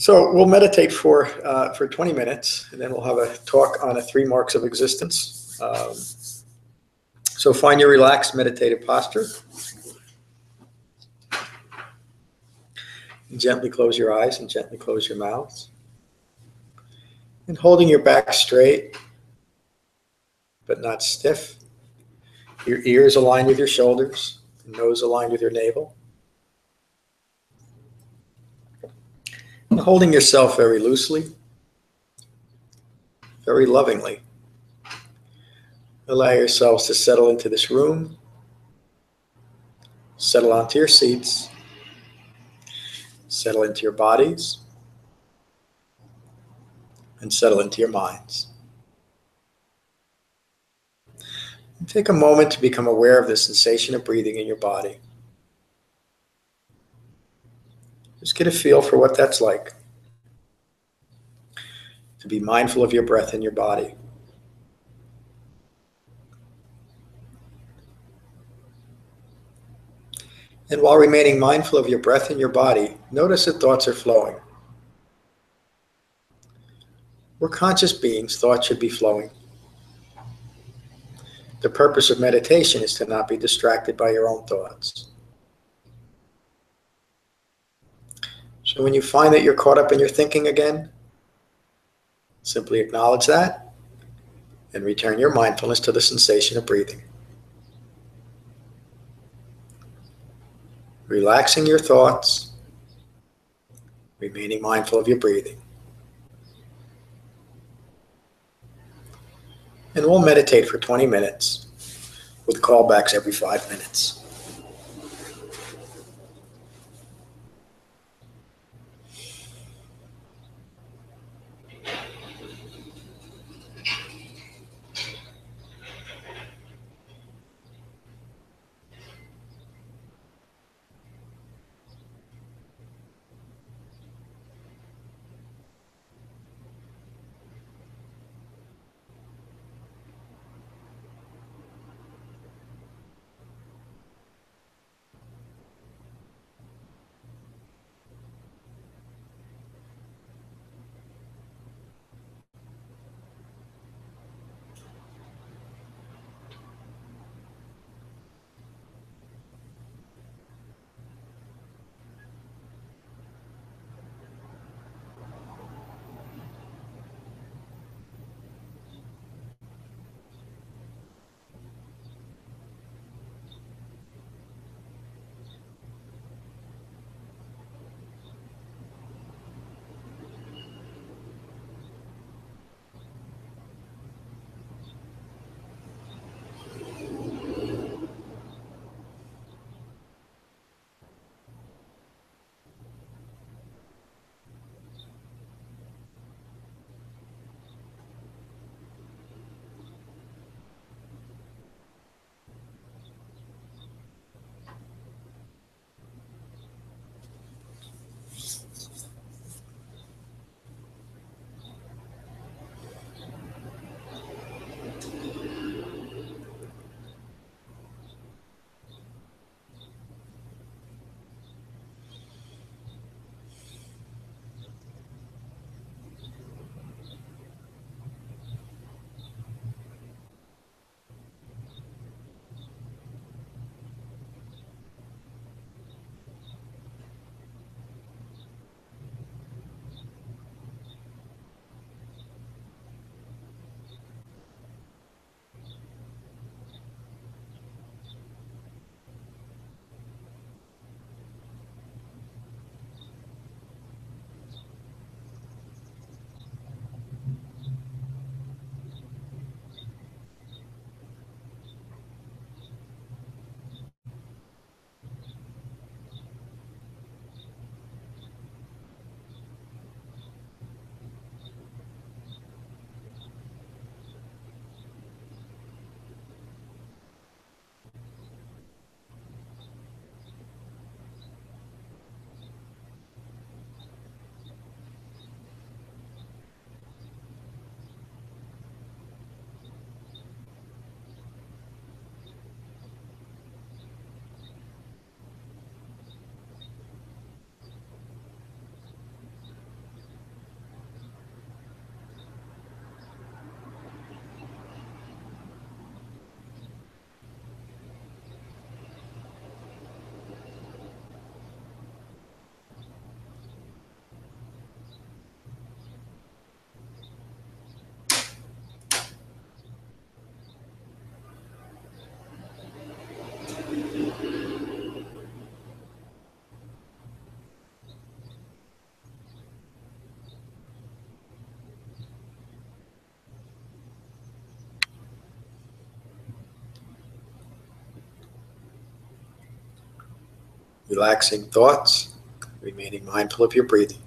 So we'll meditate for 20 minutes, and then we'll have a talk on the 3 marks of existence. So find your relaxed meditative posture. And gently close your eyes and gently close your mouths. And holding your back straight, but not stiff. Your ears aligned with your shoulders, your nose aligned with your navel. And holding yourself very loosely, very lovingly. Allow yourselves to settle into this room, settle onto your seats, settle into your bodies, and settle into your minds. And take a moment to become aware of the sensation of breathing in your body. Just get a feel for what that's like. To be mindful of your breath in your body. And while remaining mindful of your breath in your body, notice that thoughts are flowing. We're conscious beings, thoughts should be flowing. The purpose of meditation is to not be distracted by your own thoughts. So when you find that you're caught up in your thinking again, simply acknowledge that and return your mindfulness to the sensation of breathing. Relaxing your thoughts, remaining mindful of your breathing. And we'll meditate for 20 minutes with callbacks every 5 minutes. relaxing thoughts, remaining mindful of your breathing.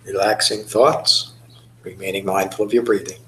Relaxing thoughts, remaining mindful of your breathing.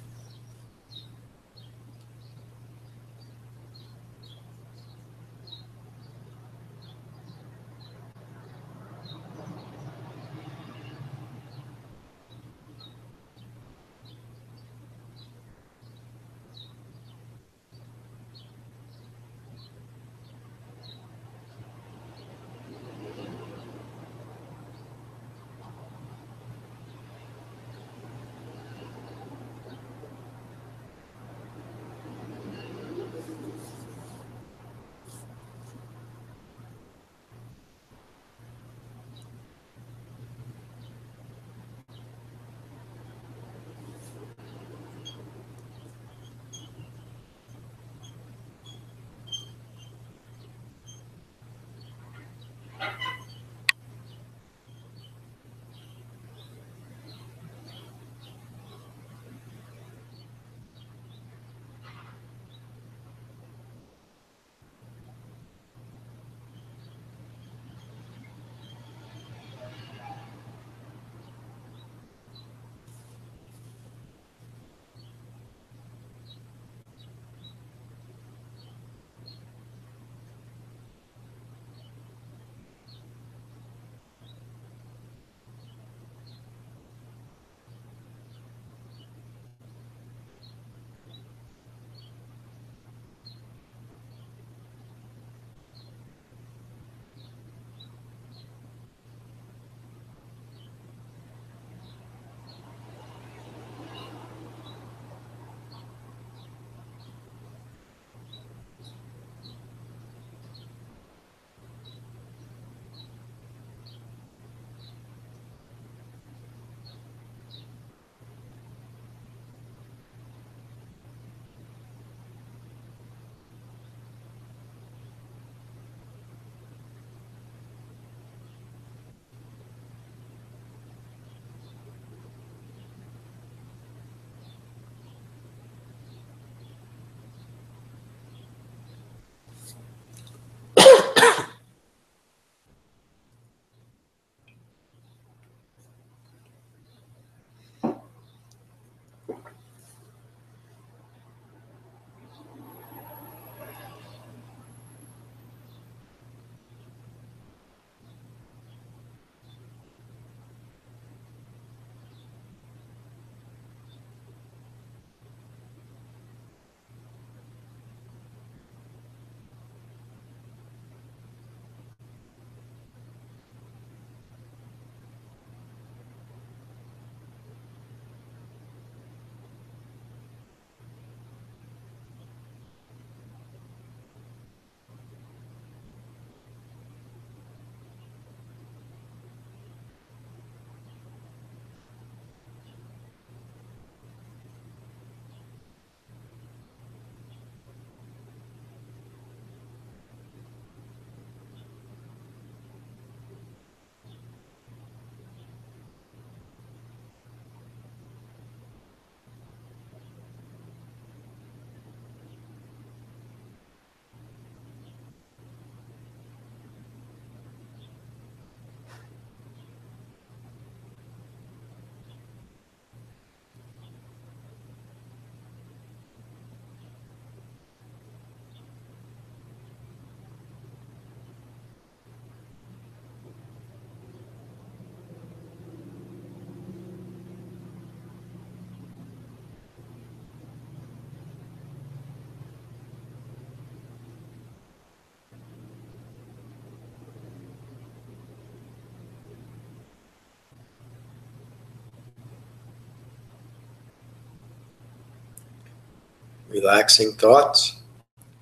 Relaxing thoughts,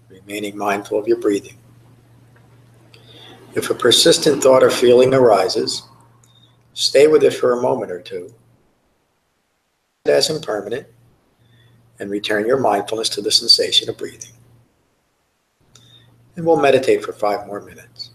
remaining mindful of your breathing. If a persistent thought or feeling arises, stay with it for a moment or two as impermanent and return your mindfulness to the sensation of breathing. And we'll meditate for 5 more minutes.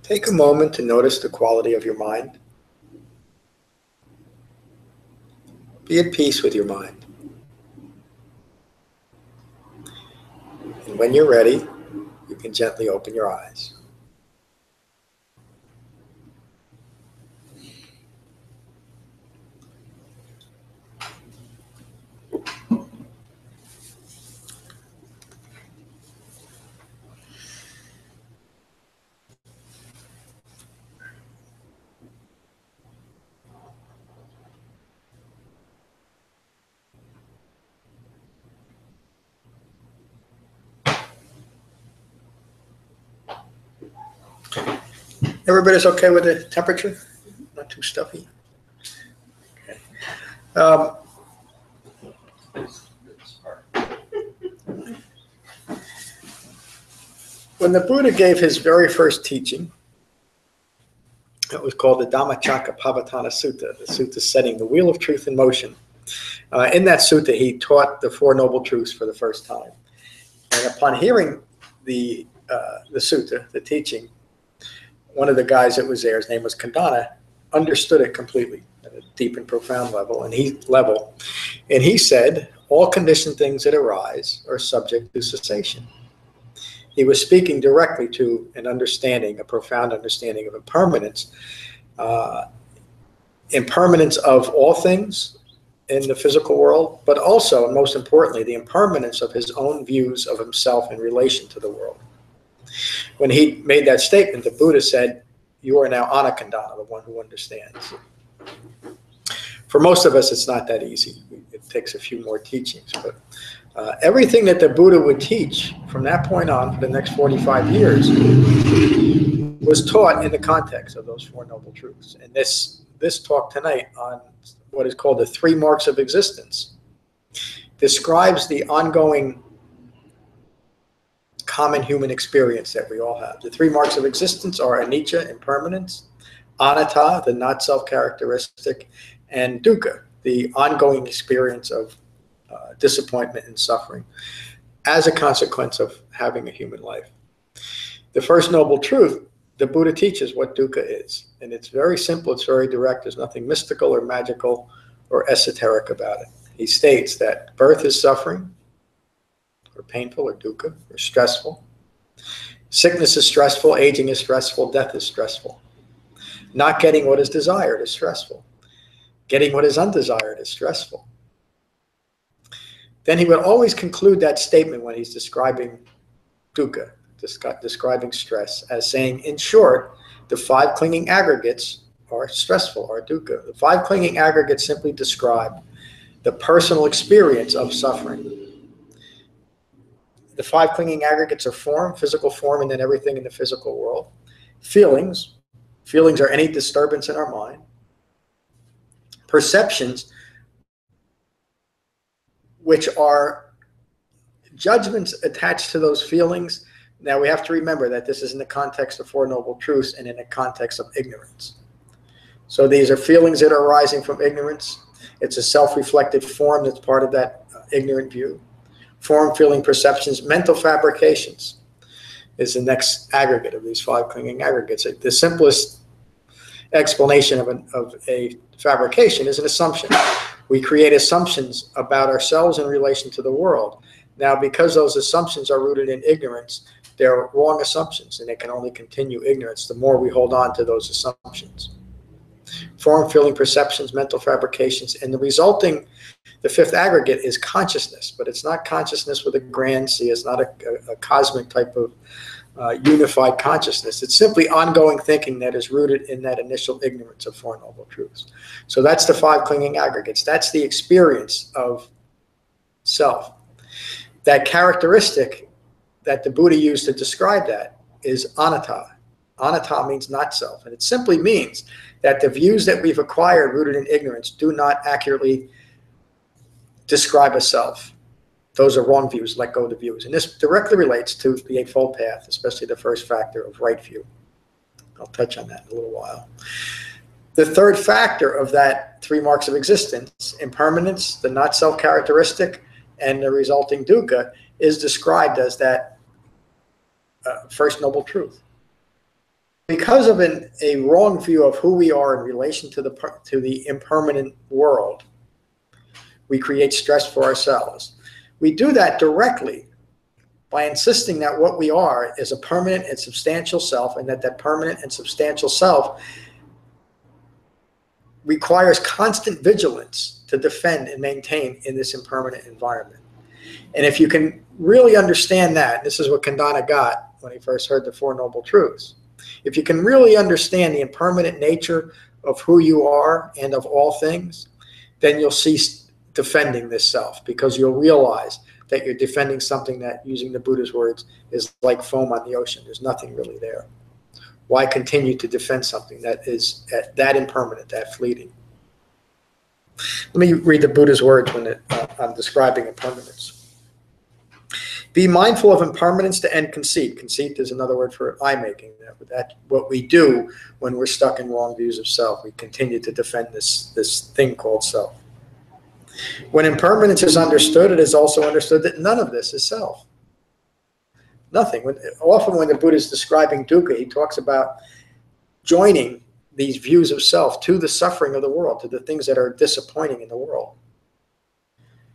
Take a moment to notice the quality of your mind. Be at peace with your mind. And when you're ready, you can gently open your eyes. Everybody's okay with the temperature? Not too stuffy? Okay. When the Buddha gave his very first teaching, it was called the Dhammacakkappavattana Sutta, the sutta setting the wheel of truth in motion. In that sutta, he taught the Four Noble Truths for the first time. And upon hearing the sutta, the teaching, one of the guys that was there, his name was Kandana, understood it completely at a deep and profound level. And he said, all conditioned things that arise are subject to cessation. He was speaking directly to an understanding, a profound understanding of impermanence. Impermanence of all things in the physical world, but also, and most importantly, the impermanence of his own views of himself in relation to the world. When he made that statement, the Buddha said, you are now Anatta, the one who understands. For most of us, it's not that easy. It takes a few more teachings. But everything that the Buddha would teach from that point on for the next 45 years was taught in the context of those Four Noble Truths. And this talk tonight on what is called the Three Marks of Existence describes the ongoing common human experience that we all have. The three marks of existence are Anicca, impermanence, Anatta, the not-self characteristic, and Dukkha, the ongoing experience of disappointment and suffering as a consequence of having a human life. The first noble truth, the Buddha teaches what Dukkha is. And it's very simple, it's very direct, there's nothing mystical or magical or esoteric about it. He states that birth is suffering, or painful, or dukkha, or stressful. Sickness is stressful, aging is stressful, death is stressful. Not getting what is desired is stressful. Getting what is undesired is stressful. Then he would always conclude that statement when he's describing dukkha, describing stress, as saying, in short, the five clinging aggregates are stressful, are dukkha. The five clinging aggregates simply describe the personal experience of suffering. The five clinging aggregates are form, physical form, and then everything in the physical world. Feelings. Feelings are any disturbance in our mind. Perceptions, which are judgments attached to those feelings. Now we have to remember that this is in the context of Four Noble Truths and in the context of ignorance. So these are feelings that are arising from ignorance. It's a self-reflected form that's part of that ignorant view. Form, feeling, perceptions, mental fabrications is the next aggregate of these five clinging aggregates. The simplest explanation of a fabrication is an assumption. We create assumptions about ourselves in relation to the world. Now, because those assumptions are rooted in ignorance, they're wrong assumptions, and they can only continue ignorance the more we hold on to those assumptions. Form, feeling, perceptions, mental fabrications, and the fifth aggregate is consciousness, but it's not consciousness with a grand C. It's not a cosmic type of unified consciousness. It's simply ongoing thinking that is rooted in that initial ignorance of Four Noble Truths. So that's the five clinging aggregates. That's the experience of self. That characteristic that the Buddha used to describe that is Anatta. Anatta means not self, and it simply means that the views that we've acquired rooted in ignorance do not accurately describe a self. Those are wrong views. Let go of the views. And this directly relates to the Eightfold Path, especially the first factor of right view. I'll touch on that in a little while. The third factor of that three marks of existence, impermanence, the not self characteristic, and the resulting dukkha, is described as that first noble truth. Because of a wrong view of who we are in relation to the impermanent world, we create stress for ourselves. We do that directly by insisting that what we are is a permanent and substantial self, and that permanent and substantial self requires constant vigilance to defend and maintain in this impermanent environment. And if you can really understand that, this is what Kandana got when he first heard the Four Noble Truths. If you can really understand the impermanent nature of who you are and of all things, then you'll cease defending this self, because you'll realize that you're defending something that, using the Buddha's words, is like foam on the ocean. There's nothing really there. Why continue to defend something that is that impermanent, that fleeting? Let me read the Buddha's words when I'm describing impermanence. Be mindful of impermanence to end conceit. Conceit is another word for I-making. That's what we do when we're stuck in wrong views of self. We continue to defend this thing called self. When impermanence is understood, it is also understood that none of this is self. Nothing. Often when the Buddha is describing dukkha, he talks about joining these views of self to the suffering of the world, to the things that are disappointing in the world.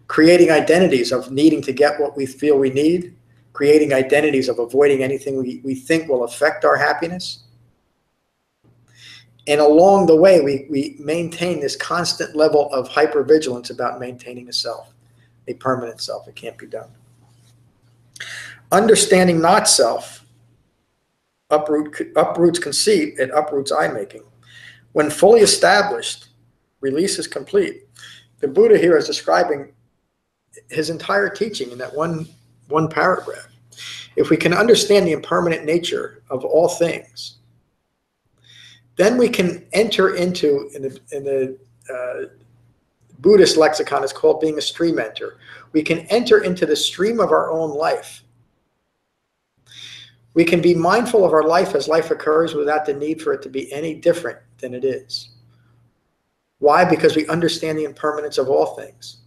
Creating identities of needing to get what we feel we need, creating identities of avoiding anything we think will affect our happiness. And along the way, we maintain this constant level of hypervigilance about maintaining a self, a permanent self. It can't be done. Understanding not self uproots conceit, it uproots I-making. When fully established, release is complete. The Buddha here is describing his entire teaching in that one paragraph. If we can understand the impermanent nature of all things, then we can enter into, in the Buddhist lexicon, it's called being a stream enter. We can enter into the stream of our own life. We can be mindful of our life as life occurs without the need for it to be any different than it is. Why? Because we understand the impermanence of all things.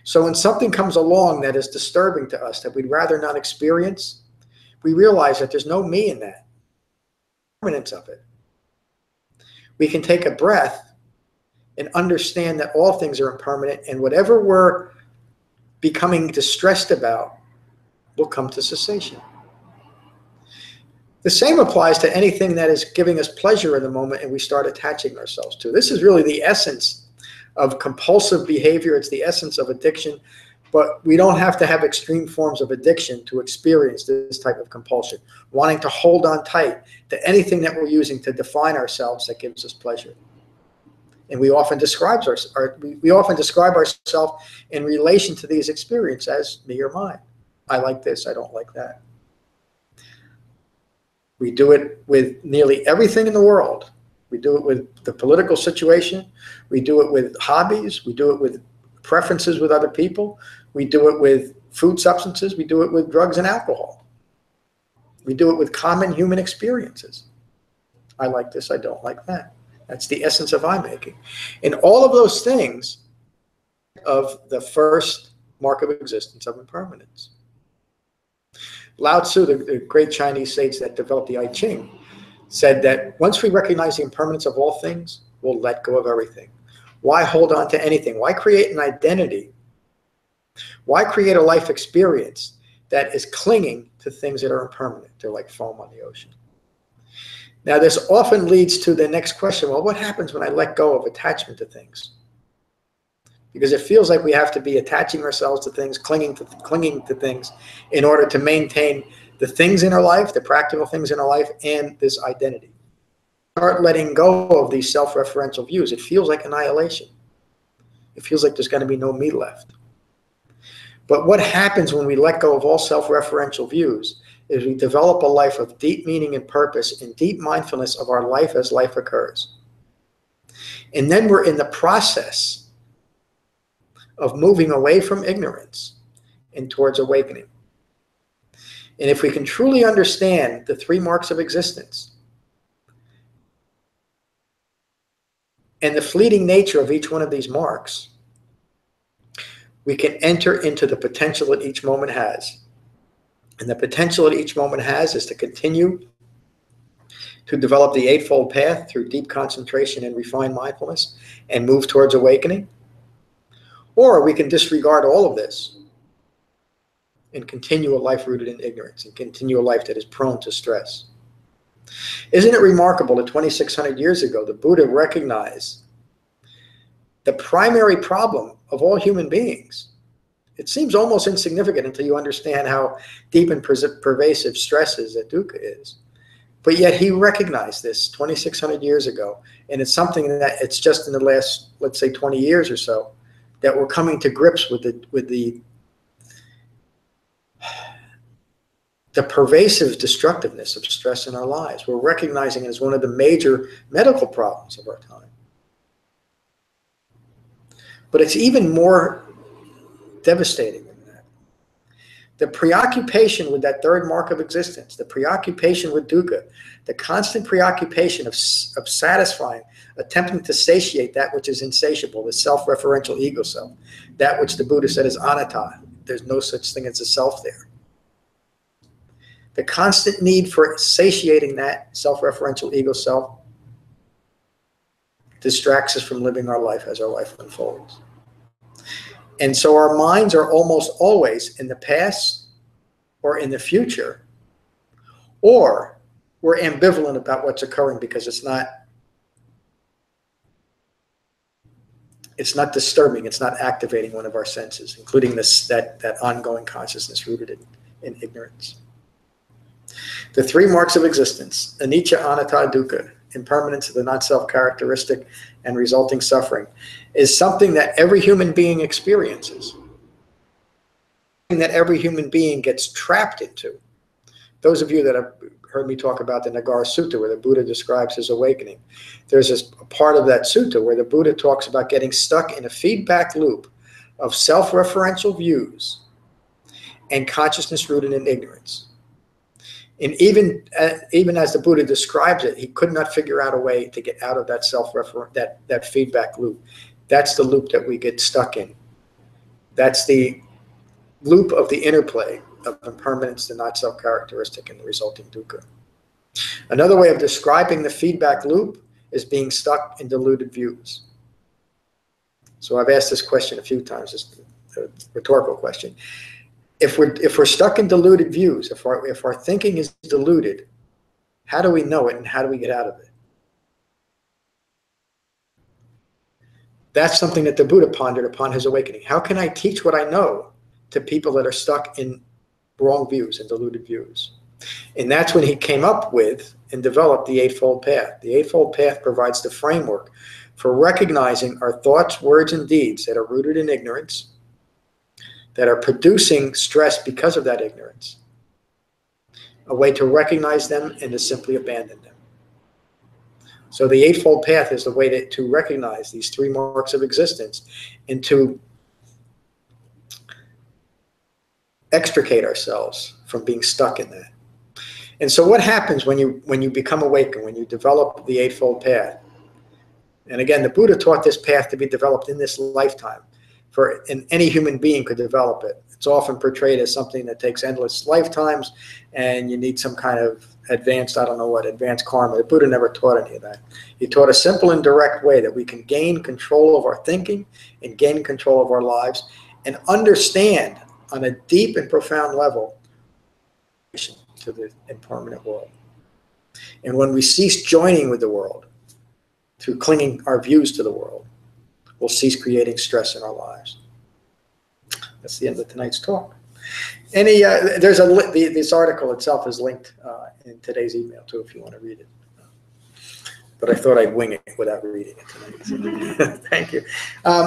So when something comes along that is disturbing to us, that we'd rather not experience, we realize that there's no me in that. Impermanence of it. We can take a breath and understand that all things are impermanent, and whatever we're becoming distressed about will come to cessation. The same applies to anything that is giving us pleasure in the moment and we start attaching ourselves to. This is really the essence of compulsive behavior. It's the essence of addiction, but we don't have to have extreme forms of addiction to experience this type of compulsion, wanting to hold on tight to anything that we're using to define ourselves that gives us pleasure. And we often describe ourselves in relation to these experiences as me or mine. I like this, I don't like that. We do it with nearly everything in the world. We do it with the political situation. We do it with hobbies. We do it with preferences with other people. We do it with food substances. We do it with drugs and alcohol. We do it with common human experiences. I like this, I don't like that. That's the essence of I-making. And all of those things of the first mark of existence of impermanence. Lao Tzu, the great Chinese sage that developed the I Ching, said that once we recognize the impermanence of all things, we'll let go of everything. Why hold on to anything? Why create an identity? Why create a life experience that is clinging to things that are impermanent? They're like foam on the ocean. Now, this often leads to the next question. Well, what happens when I let go of attachment to things? Because it feels like we have to be attaching ourselves to things, clinging to things in order to maintain the things in our life, the practical things in our life, and this identity. Start letting go of these self-referential views. It feels like annihilation. It feels like there's going to be no me left. But what happens when we let go of all self-referential views is we develop a life of deep meaning and purpose and deep mindfulness of our life as life occurs. And then we're in the process of moving away from ignorance and towards awakening. And if we can truly understand the three marks of existence and the fleeting nature of each one of these marks, we can enter into the potential that each moment has. And the potential that each moment has is to continue to develop the Eightfold Path through deep concentration and refined mindfulness and move towards awakening. Or we can disregard all of this and continue a life rooted in ignorance and continue a life that is prone to stress. Isn't it remarkable that 2,600 years ago, the Buddha recognized the primary problem of all human beings? It seems almost insignificant until you understand how deep and pervasive stress is, that dukkha is. But yet he recognized this 2,600 years ago, and it's something that it's just in the last, let's say, 20 years or so, that we're coming to grips with the pervasive destructiveness of stress in our lives. We're recognizing it as one of the major medical problems of our time. But it's even more devastating than that. The preoccupation with that third mark of existence, the preoccupation with dukkha, the constant preoccupation of satisfying, attempting to satiate that which is insatiable, the self-referential ego self, that which the Buddha said is anatta. There's no such thing as a self there. The constant need for satiating that self-referential ego self distracts us from living our life as our life unfolds. And so our minds are almost always in the past or in the future, or we're ambivalent about what's occurring because it's not disturbing, it's not activating one of our senses, including that ongoing consciousness rooted in ignorance. The three marks of existence, anicca, anatta, dukkha, impermanence of the not-self characteristic and resulting suffering, is something that every human being experiences, something that every human being gets trapped into. Those of you that have heard me talk about the Nagara Sutta, where the Buddha describes his awakening, there's a part of that sutta where the Buddha talks about getting stuck in a feedback loop of self-referential views and consciousness rooted in ignorance. And even as the Buddha describes it, he could not figure out a way to get out of that that feedback loop. That's the loop that we get stuck in. That's the loop of the interplay of impermanence, the not-self characteristic, and the resulting dukkha. Another way of describing the feedback loop is being stuck in deluded views. So I've asked this question a few times, it's a rhetorical question. If we're stuck in deluded views, if our thinking is deluded, how do we know it and how do we get out of it? That's something that the Buddha pondered upon his awakening. How can I teach what I know to people that are stuck in wrong views and deluded views? And that's when he came up with and developed the Eightfold Path. The Eightfold Path provides the framework for recognizing our thoughts, words, and deeds that are rooted in ignorance, that are producing stress because of that ignorance, a way to recognize them and to simply abandon them. So the Eightfold Path is the way to recognize these three marks of existence and to extricate ourselves from being stuck in that. And so what happens when you become awakened, when you develop the Eightfold Path? And again, the Buddha taught this path to be developed in this lifetime. And any human being could develop it. It's often portrayed as something that takes endless lifetimes and you need some kind of advanced karma. The Buddha never taught any of that. He taught a simple and direct way that we can gain control of our thinking and gain control of our lives and understand on a deep and profound level to the impermanent world. And when we cease joining with the world through clinging our views to the world, we'll cease creating stress in our lives. That's the end of tonight's talk. This article itself is linked in today's email too, if you want to read it. But I thought I'd wing it without reading it tonight. So, thank you.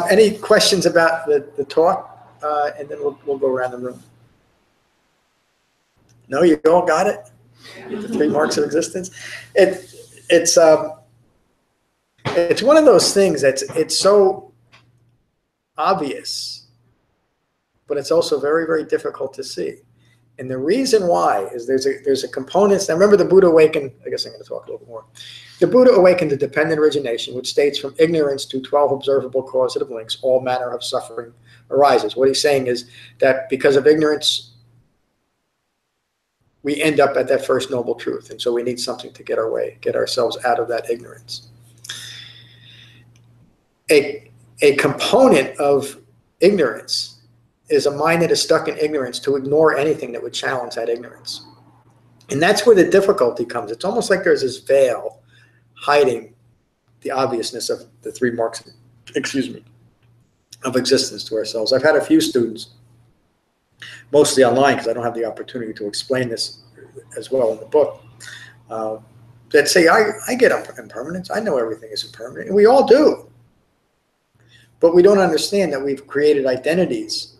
Any questions about the talk? And then we'll go around the room. No, you all got it? The three marks of existence? It's one of those things it's so obvious, but it's also very, very difficult to see. And the reason why is there's a component. Now remember, the Buddha awakened, I guess I'm going to talk a little bit more. The Buddha awakened the dependent origination, which states from ignorance to 12 observable causative links, all manner of suffering arises. What he's saying is that because of ignorance, we end up at that first noble truth. And so we need something to get ourselves out of that ignorance. A component of ignorance is a mind that is stuck in ignorance to ignore anything that would challenge that ignorance. And that's where the difficulty comes. It's almost like there's this veil hiding the obviousness of the three marks, of existence to ourselves. I've had a few students, mostly online because I don't have the opportunity to explain this as well in the book, that say, I get impermanence. I know everything is impermanent. And we all do. But we don't understand that we've created identities,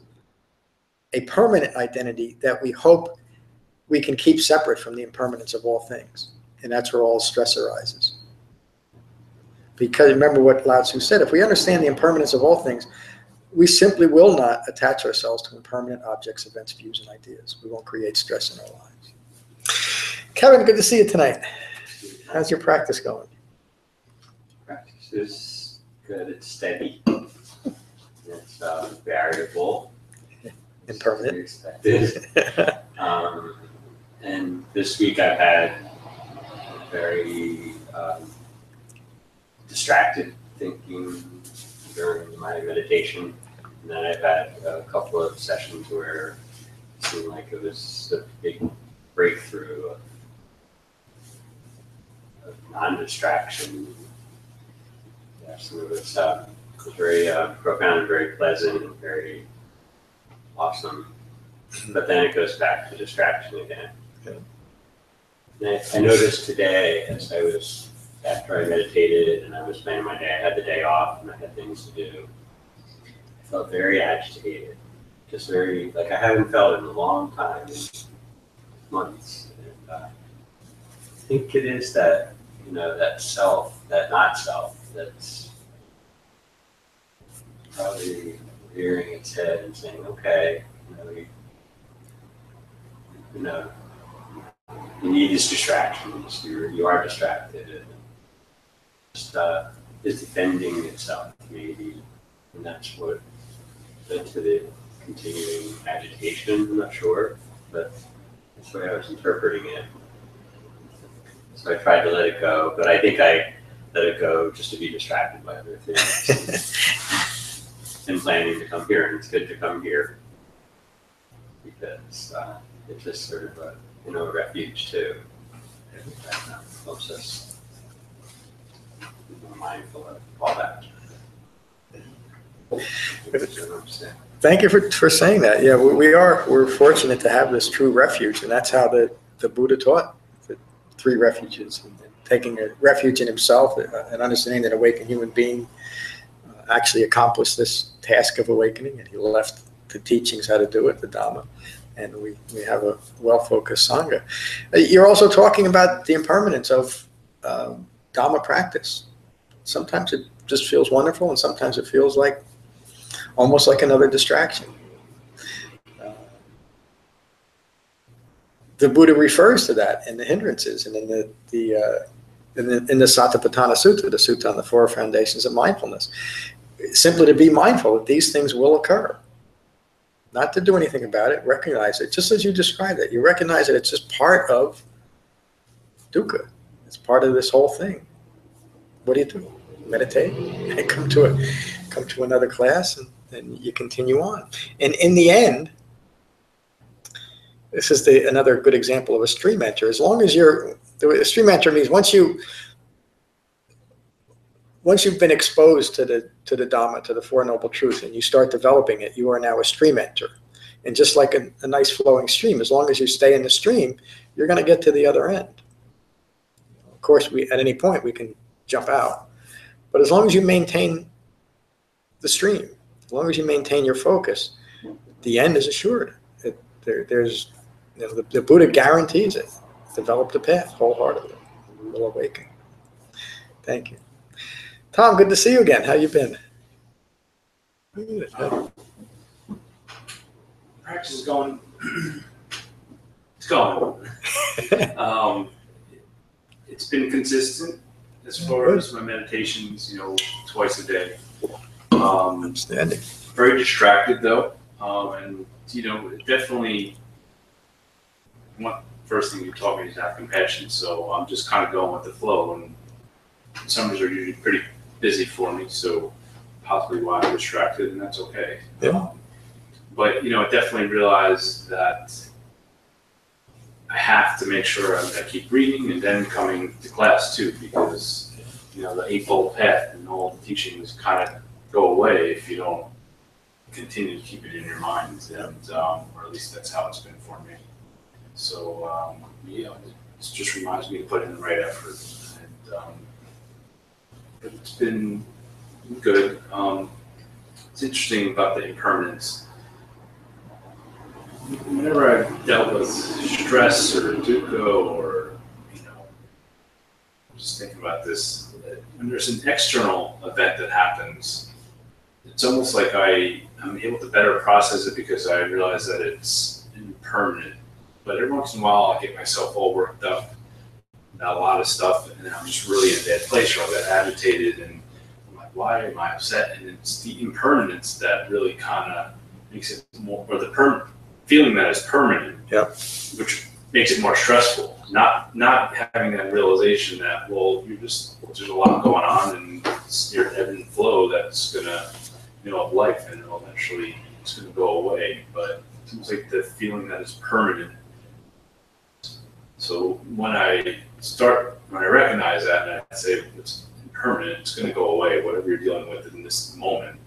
a permanent identity that we hope we can keep separate from the impermanence of all things. And that's where all stress arises. Because remember what Lao Tzu said, if we understand the impermanence of all things, we simply will not attach ourselves to impermanent objects, events, views, and ideas. We won't create stress in our lives. Kevin, good to see you tonight. How's your practice going? Practice is good. It's steady. It's variable. Impermanent. Expected. And this week I've had very distracted thinking during my meditation. And then I've had a couple of sessions where it seemed like it was a big breakthrough of non-distraction. Yeah, so it was very profound and very pleasant and very awesome. But then it goes back to distraction again. And I noticed today, as I was, after I meditated and I was planning my day, I had the day off and I had things to do. I felt very agitated, just very, like I haven't felt in a long time, months. And I think it is that, that self, that not self, that's probably rearing its head and saying, okay, you need these distractions. You are distracted. And just is defending itself, maybe, and that's what led to the continuing agitation. I'm not sure, but that's the way I was interpreting it. So I tried to let it go, but I think I let it go just to be distracted by other things. And planning to come here, and it's good to come here because it's just sort of a refuge too. That helps us be more mindful of all that. Thank you for saying that. Yeah, we're fortunate to have this true refuge, and that's how the Buddha taught the three refuges, and taking a refuge in himself, and understanding that awakened human being actually accomplished this task of awakening, and he left the teachings how to do it, the Dhamma, and we have a well-focused Sangha. You're also talking about the impermanence of Dhamma practice. Sometimes it just feels wonderful, and sometimes it feels like almost like another distraction. The Buddha refers to that in the hindrances, and in the Satipatthana Sutta, the Sutta on the Four Foundations of Mindfulness. Simply to be mindful that these things will occur. Not to do anything about it, recognize it, just as you described it. You recognize that it's just part of dukkha. It's part of this whole thing. What do? Meditate and come to another class, and you continue on. And in the end, this is another good example of a stream enter. As long as a stream enter means once you've been exposed to the Dhamma, to the Four Noble Truths, and you start developing it, you are now a stream enter. And just like a nice flowing stream, as long as you stay in the stream, you're going to get to the other end. Of course, at any point we can jump out. But as long as you maintain the stream, as long as you maintain your focus, the end is assured. The Buddha guarantees it. Develop the path wholeheartedly. You will awaken. Thank you. Tom, good to see you again. How you been? Good. Practice is going. It's going. It's been consistent as far as my meditations, twice a day. Outstanding. Very distracted though, and definitely first thing you taught me is to have compassion. So I'm just kind of going with the flow, and summers are usually pretty busy for me, so possibly why I'm distracted, and that's okay. Yeah. But I definitely realized that I have to make sure I keep reading and then coming to class too, because the Eightfold Path and all the teachings kind of go away if you don't continue to keep it in your mind, and or at least that's how it's been for me. So it just reminds me to put in the right effort, and it's been good. It's interesting about the impermanence. Whenever I've dealt with stress or dukkha, or just thinking about this, when there's an external event that happens, it's almost like I'm able to better process it because I realize that it's impermanent. But every once in a while, I get myself all worked up about a lot of stuff, and I'm just really in a bad place, or I get agitated, and I'm like, why am I upset? And it's the impermanence that really kind of makes it more, or the feeling that it's permanent, Yep. which makes it more stressful. Not having that realization that, well, there's a lot going on, and it's your ebb and flow that's gonna, of life, and eventually it's gonna go away. But it seems like the feeling that it's permanent. So when I recognize that, and I say it's impermanent, it's gonna go away, whatever you're dealing with in this moment.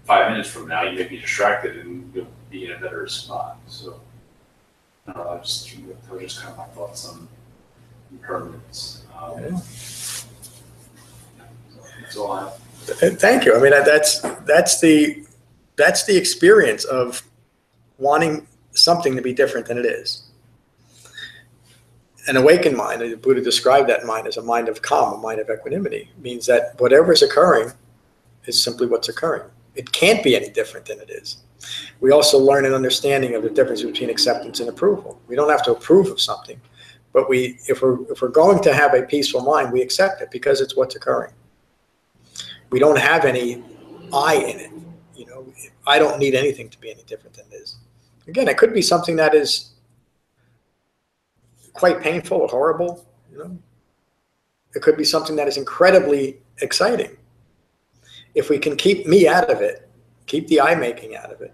5 minutes from now, you may be distracted and you'll be in a better spot. So, that was just kind of my thoughts on impermanence. That's all I have. Thank you. I mean, that's the experience of wanting something to be different than it is. An awakened mind, the Buddha described that mind as a mind of calm, a mind of equanimity. It means that whatever is occurring is simply what's occurring. It can't be any different than it is. We also learn an understanding of the difference between acceptance and approval. We don't have to approve of something, but if we're going to have a peaceful mind, we accept it because it's what's occurring. We don't have any I in it. I don't need anything to be any different than it is. Again, it could be something that is quite painful or horrible. It could be something that is incredibly exciting. If we can keep me out of it, keep the I making out of it,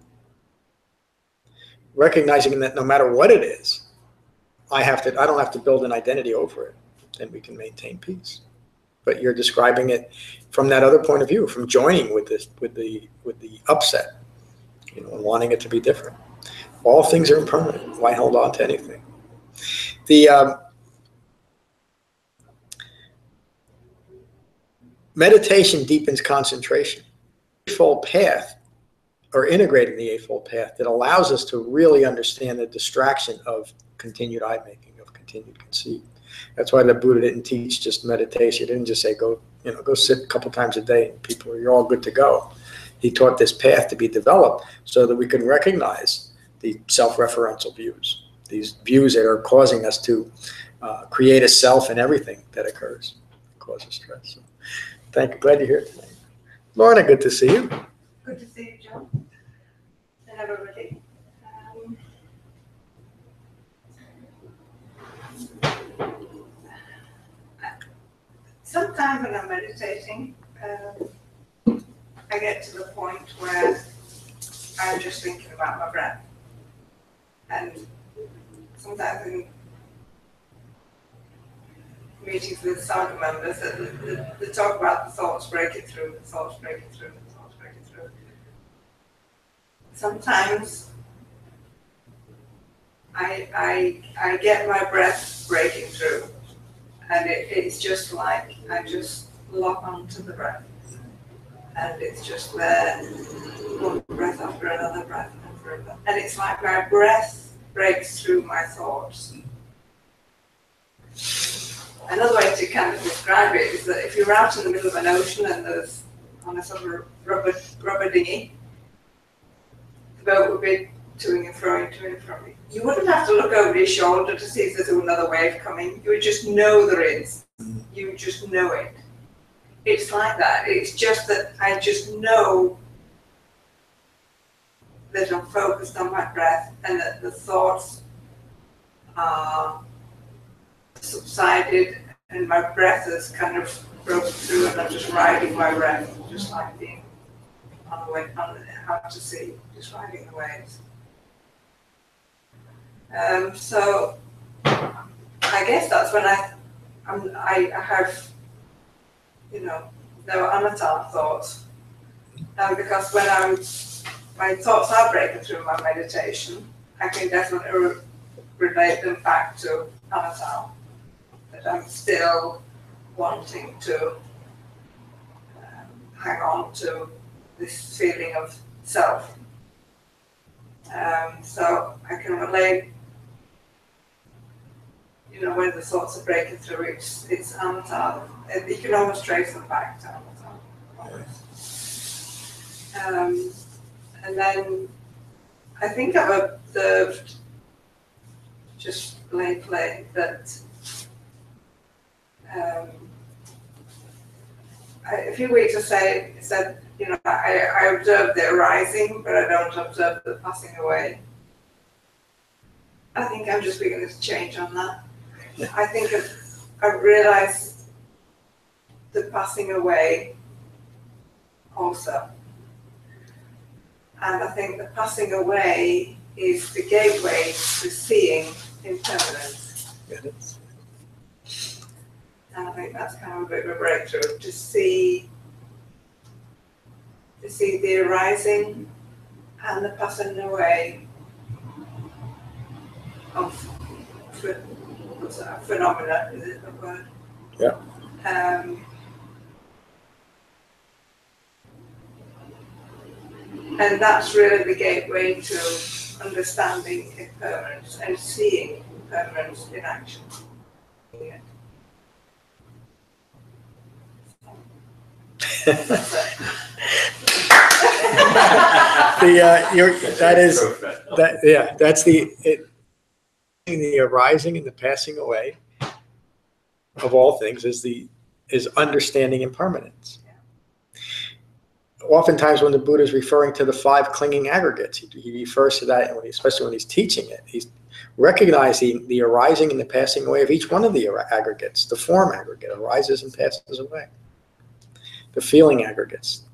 recognizing that no matter what it is, I don't have to build an identity over it, then we can maintain peace. But you're describing it from that other point of view, from joining with the upset, and wanting it to be different. All things are impermanent. Why hold on to anything? The meditation deepens concentration. Eightfold Path, or integrating the Eightfold Path, that allows us to really understand the distraction of continued eye-making, of continued conceit. That's why the Buddha didn't teach just meditation. He didn't just say go sit a couple times a day and you're all good to go. He taught this path to be developed so that we can recognize the self-referential views, these views that are causing us to create a self in everything that occurs, causes stress. So, thank you. Glad you're here tonight. Lorna, good to see you. Good to see you, John, and everybody. Sometimes when I'm meditating, I get to the point where I'm just thinking about my breath. And sometimes in meetings with Sangha members, they talk about the thoughts breaking through, the thoughts breaking through, the thoughts breaking through. Sometimes I get my breath breaking through, and it's just like I just lock onto the breath, and it's just there, one breath after another breath after another, and it's like my breath breaks through my thoughts. Another way to kind of describe it is that if you're out in the middle of an ocean and there's on a sort of rubber dinghy, the boat would be to and fro. You wouldn't have to look over your shoulder to see if there's another wave coming. You would just know there is. You just know it. It's like that. It's just that I just know that I'm focused on my breath and that the thoughts subsided, and my breath has kind of broke through, and I'm just riding my breath, just like being on the way, out to sea, just riding the waves. So I guess that's when I have, no Anatta thoughts. Because when my thoughts are breaking through my meditation, I can definitely relate them back to Anatta. That I'm still wanting to hang on to this feeling of self. So I can relate, when the thoughts are breaking through, it's Anatta. You can almost trace them back to Anatta. And then I think I've observed just lately that a few weeks ago said, I observe the arising, but I don't observe the passing away. I think I'm just beginning to change on that. I think I've realized the passing away also. And I think the passing away is the gateway to seeing impermanence. And I think that's kind of a bit of a breakthrough, to see the arising and the passing away of phenomena, is it the word? Yeah. And that's really the gateway to understanding impermanence and seeing impermanence in action. Yeah. That's the arising and the passing away of all things is understanding impermanence. Oftentimes when the Buddha is referring to the 5 clinging aggregates, he refers to that, especially when he's teaching it. He's recognizing the arising and the passing away of each one of the aggregates. The form aggregate arises and passes away. The feeling aggregates,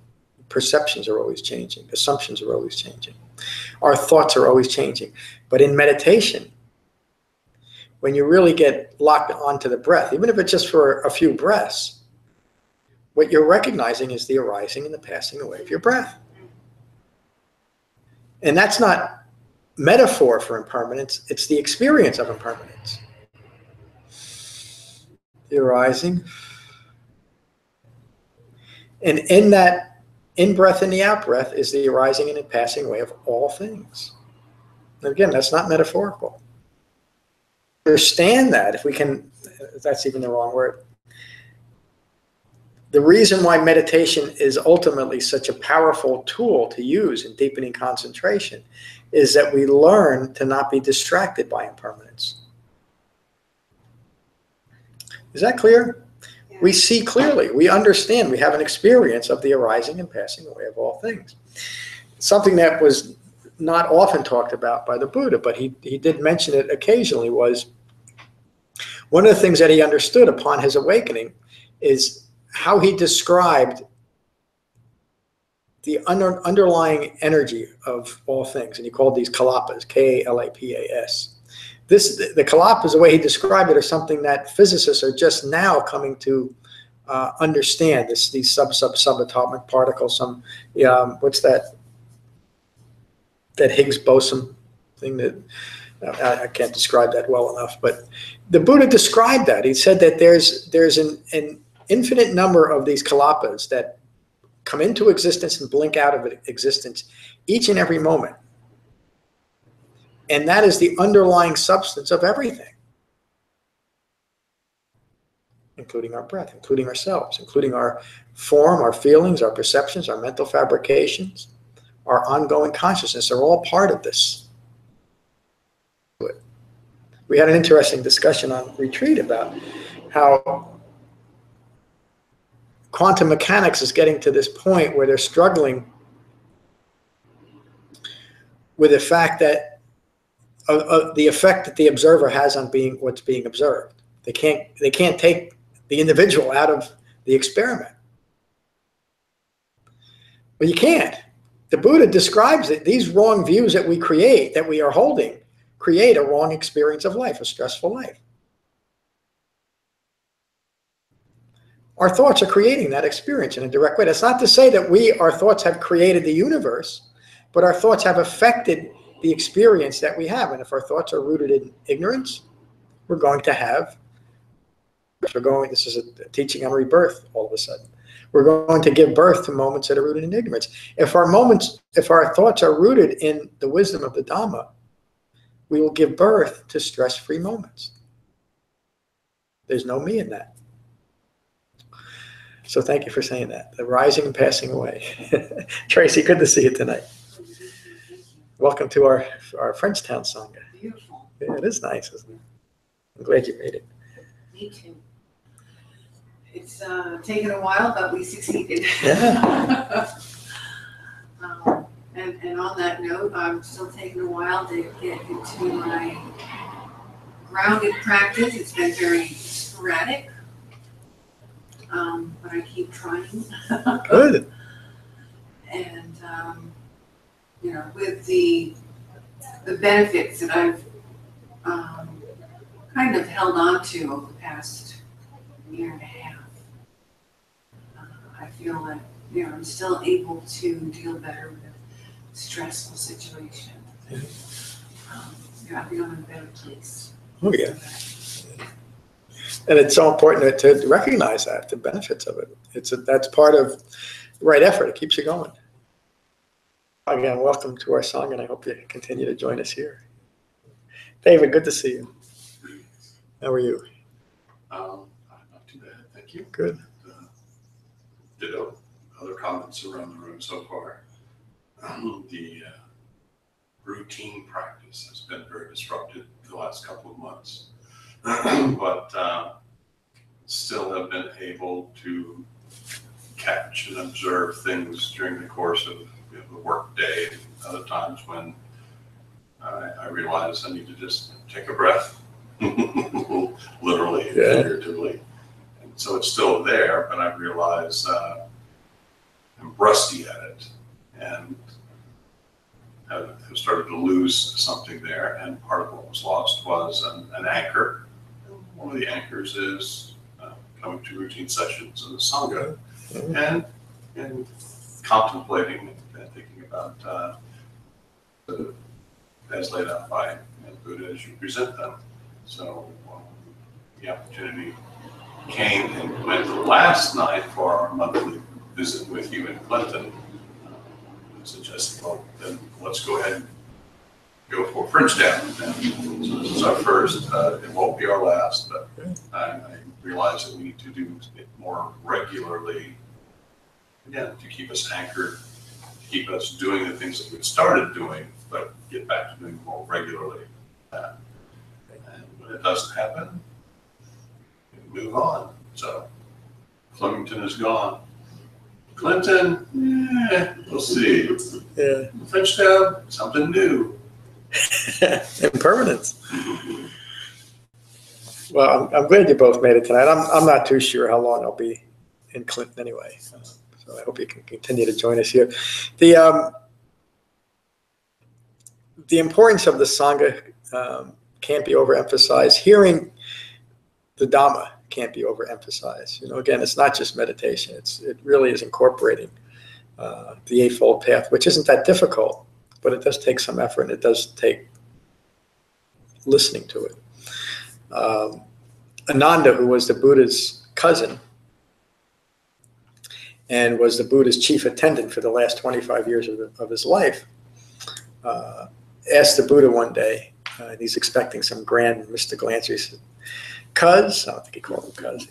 perceptions are always changing. Assumptions are always changing. Our thoughts are always changing. But in meditation, when you really get locked onto the breath, even if it's just for a few breaths, what you're recognizing is the arising and the passing away of your breath. And that's not metaphor for impermanence, it's the experience of impermanence. The arising. And in that in-breath and the out-breath is the arising and the passing away of all things. And again, that's not metaphorical. Understand that, if we can, that's even the wrong word. The reason why meditation is ultimately such a powerful tool to use in deepening concentration is that we learn to not be distracted by impermanence. Is that clear? Yeah. We see clearly, we understand, we have an experience of the arising and passing away of all things. Something that was not often talked about by the Buddha, but he did mention it occasionally, was one of the things that he understood upon his awakening is how he described the underlying energy of all things. And he called these kalapas, K-A-L-A-P-A-S. The kalapas, the way he described it, are something that physicists are just now coming to understand. These subatomic particles, what's that Higgs boson thing that, I can't describe that well enough, but the Buddha described that. He said that there's an infinite number of these kalapas that come into existence and blink out of existence each and every moment. And that is the underlying substance of everything, including our breath, including ourselves, including our form, our feelings, our perceptions, our mental fabrications, our ongoing consciousness are all part of this. We had an interesting discussion on retreat about how quantum mechanics is getting to this point where they're struggling with the fact that the effect that the observer has on what's being observed. They can't take the individual out of the experiment. Well, you can't. The Buddha describes it. These wrong views that we create, that we are holding, create a wrong experience of life, a stressful life. Our thoughts are creating that experience in a direct way. That's not to say that our thoughts have created the universe, but our thoughts have affected the experience that we have. And if our thoughts are rooted in ignorance, we're going to have, this is a teaching on rebirth all of a sudden. We're going to give birth to moments that are rooted in ignorance. If our thoughts are rooted in the wisdom of the Dhamma, we will give birth to stress-free moments. There's no me in that. So thank you for saying that. The rising and passing away. Tracy, good to see you tonight. Welcome to our Frenchtown Sangha. Beautiful. Yeah, it is nice, isn't it? I'm glad you made it. Me too. It's taken a while, but we succeeded. Yeah. And on that note, I'm still taking a while to get into my grounded practice. It's been very sporadic, but I keep trying. Good. And with the benefits that I've kind of held on to over the past year and a half, I feel like I'm still able to deal better with stressful situations. I feel in a better place. Oh yeah. And it's so important to recognize that, the benefits of it. That's part of the right effort. It keeps you going. Again, welcome to our Sangha, and I hope you continue to join us here. David, good to see you. How are you? Not too bad, thank you. Good. Ditto other comments around the room so far. The routine practice has been very disrupted the last couple of months, but still have been able to catch and observe things during the course of the work day, and other times when I realize I need to just take a breath, literally and figuratively. And so it's still there, but I realize I'm rusty at it and have started to lose something there. And part of what was lost was an anchor. One of the anchors is coming to routine sessions in the Sangha and contemplating and thinking about as laid out by the Buddha as you present them. So the opportunity came and went last night for our monthly visit with you in Clinton. Suggested, well, then let's go ahead and go for Frenchtown. And so this is our first. It won't be our last, but I realize that we need to do it more regularly, again, to keep us anchored, to keep us doing the things that we started doing, but get back to doing more regularly. And when it doesn't happen, we move on. So Flemington is gone. Clinton, we'll see. Yeah. Frenchtown, something new. Impermanence. Well, I'm glad you both made it tonight. I'm not too sure how long I'll be in Clinton anyway. So I hope you can continue to join us here. The importance of the Sangha can't be overemphasized. Hearing the Dhamma can't be overemphasized. Again, it's not just meditation. It really is incorporating the Eightfold Path, which isn't that difficult, but it does take some effort, and it does take listening to it. Ananda, who was the Buddha's cousin and was the Buddha's chief attendant for the last 25 years of his life, asked the Buddha one day, and he's expecting some grand mystical answer. He said, "Cuz," I don't think he called him cuz,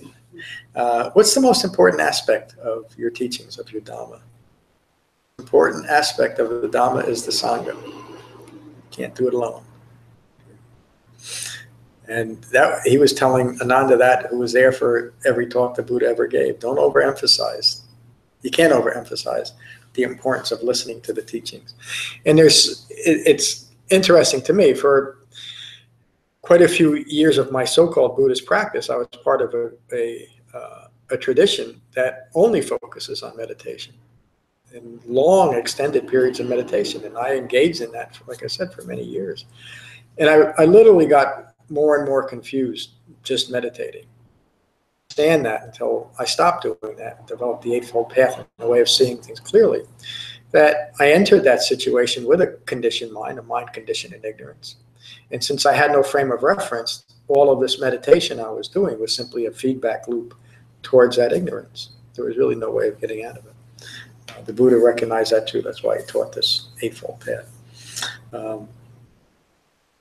what's the most important aspect of your teachings, of your Dhamma? The important aspect of the Dhamma is the Sangha. You can't do it alone. And that he was telling Ananda that, who was there for every talk the Buddha ever gave. Don't overemphasize. You can't overemphasize the importance of listening to the teachings. And it's interesting to me, for quite a few years of my so-called Buddhist practice, I was part of a tradition that only focuses on meditation and long extended periods of meditation. And I engaged in that, like I said, for many years. And I literally got more and more confused just meditating. Understand that until I stopped doing that and developed the Eightfold Path and a way of seeing things clearly, that I entered that situation with a conditioned mind, a mind conditioned in ignorance. And since I had no frame of reference, all of this meditation I was doing was simply a feedback loop towards that ignorance. There was really no way of getting out of it. The Buddha recognized that too. That's why he taught this Eightfold Path.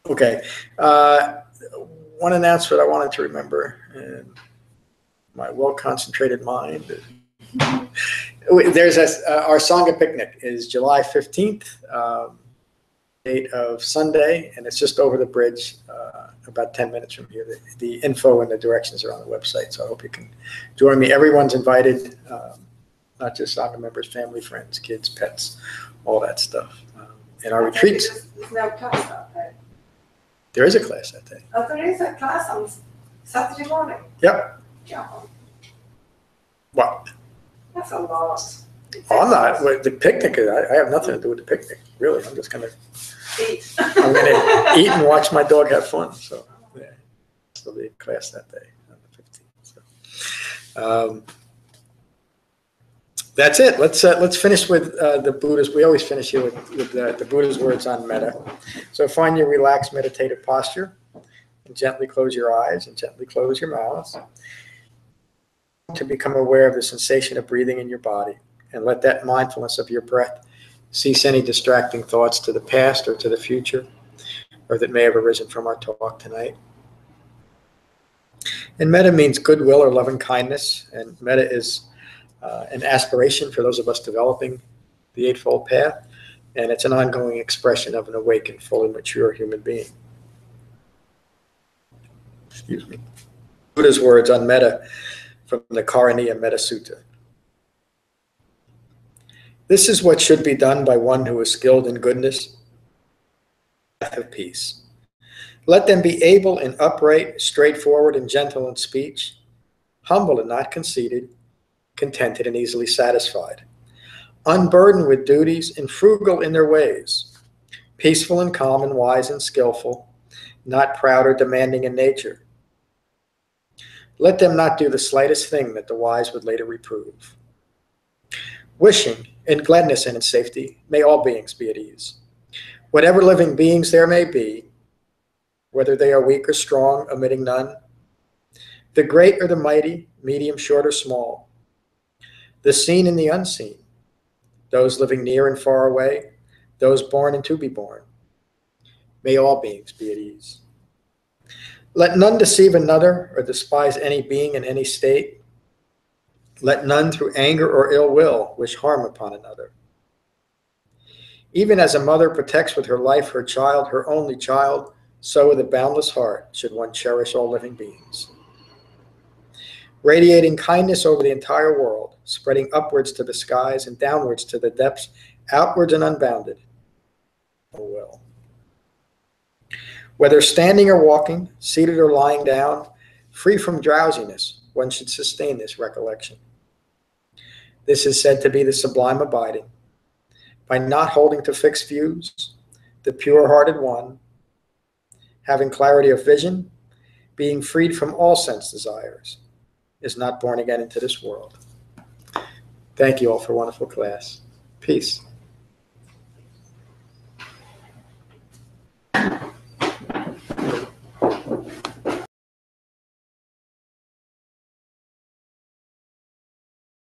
Okay. One announcement I wanted to remember in my well-concentrated mind. There's our Sangha picnic is July 15th, date of Sunday, and it's just over the bridge, about 10 minutes from here. The info and the directions are on the website, so I hope you can join me. Everyone's invited, not just Sangha members, family, friends, kids, pets, all that stuff. And our retreats. There's no class that day. There is a class that day. Oh, there is a class on Saturday morning. Yep. Yeah. Well, That's a lot. I'm not. The picnic, I have nothing to do with the picnic, really. I'm just going to Eat. I'm going to eat and watch my dog have fun. So, yeah, there'll be a class that day on the 15th. So, that's it. Let's finish with the Buddha's. We always finish here with the Buddha's words on metta. So find your relaxed meditative posture, and gently close your eyes and gently close your mouth to become aware of the sensation of breathing in your body, and let that mindfulness of your breath cease any distracting thoughts to the past or to the future, or that may have arisen from our talk tonight. And metta means goodwill or loving kindness, and metta is an aspiration for those of us developing the Eightfold Path, and it's an ongoing expression of an awakened, fully mature human being. Excuse me. Buddha's words on metta from the Karaniya Metta Sutta. This is what should be done by one who is skilled in goodness, path of peace. Let them be able and upright, straightforward and gentle in speech, humble and not conceited, contented and easily satisfied, unburdened with duties and frugal in their ways, peaceful and calm and wise and skillful, not proud or demanding in nature. Let them not do the slightest thing that the wise would later reprove. Wishing in gladness and in safety, may all beings be at ease. Whatever living beings there may be, whether they are weak or strong, omitting none, the great or the mighty, medium, short or small, the seen and the unseen, those living near and far away, those born and to be born, may all beings be at ease. Let none deceive another or despise any being in any state. Let none through anger or ill will wish harm upon another. Even as a mother protects with her life her child, her only child, so with a boundless heart should one cherish all living beings. Radiating kindness over the entire world, spreading upwards to the skies and downwards to the depths, outwards and unbounded. Oh well. Whether standing or walking, seated or lying down, free from drowsiness, one should sustain this recollection. This is said to be the sublime abiding. By not holding to fixed views, the pure-hearted one, having clarity of vision, being freed from all sense desires, is not born again into this world. Thank you all for a wonderful class. Peace.